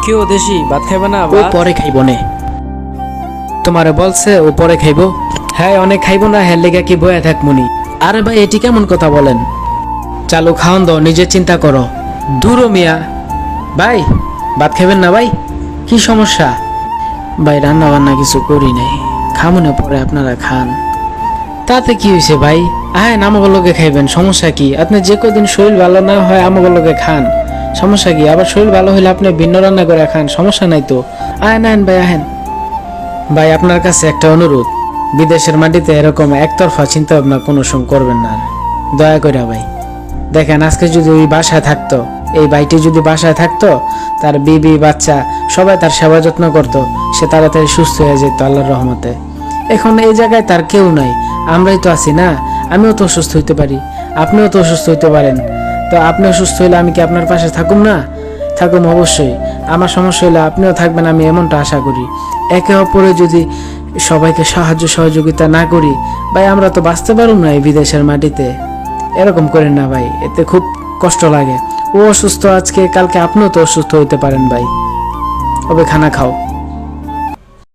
কেউ দেশি ভাত খাইবে না? ও পরে খাইব নে, তোমারে বলছে ও পরে খাইব। হ্যাঁ অনেক খাইব না, হ্যাঁ লেগা কি বয়া থাক মুনি। আরে ভাই এটি কেমন কথা বলেন? চালু খাওয়ান দাও, নিজে চিন্তা করো। দূরও মিয়া। ভাই ভাত খাবেন না ভাই? কি সমস্যা? ভাই রান্না বান্না কিছু করি নাই, খামুনে পরে আপনারা খান। তাতে কি হয়েছে ভাই? হ্যাঁ আমাকে লোকে খাইবেন, সমস্যা কি? আপনি যে কদিন শরীর ভালো না হয় আমাকে লোকে খান, সমস্যা কি? আবার শরীর ভালো হইলে আপনি ভিন্ন রান্না করে খান, সমস্যা নাই তো। আহেন আহেন ভাই আহেন। ভাই আপনার কাছে একটা অনুরোধ, বিদেশের মাটিতে এরকম একতরফা চিন্তা ভাবনা কোনো সময় করবেন না, দয়া করে ভাই। দেখেন আজকে যদি ওই বাসায় থাকতো, এই ভাইটি যদি বাসায় থাকতো, তার বিবি বাচ্চা সবাই তার সেবা যত্ন করতো, সে তাড়াতাড়ি সুস্থ হয়ে যেত আল্লাহর রহমতে। এখন এই জায়গায় তার কেউ নাই, আমরাই তো আছি না। আমিও তো অসুস্থ হইতে পারি, আপনিও তো অসুস্থ হইতে পারেন। তো আপনি অসুস্থ হইলে আমি কি আপনার পাশে থাকুম না? থাকুম অবশ্যই। আমার সমস্যা হইলে আপনিও থাকবেন, আমি এমনটা আশা করি। একে অপরে যদি সবাইকে সাহায্য সহযোগিতা না করি ভাই, আমরা তো বাঁচতে পারুম না এই বিদেশের মাটিতে। এরকম করেন না ভাই, এতে খুব কষ্ট লাগে। ও অসুস্থ আজকে, কালকে আপনিও তো অসুস্থ হইতে পারেন ভাই। তবে খানা খাও।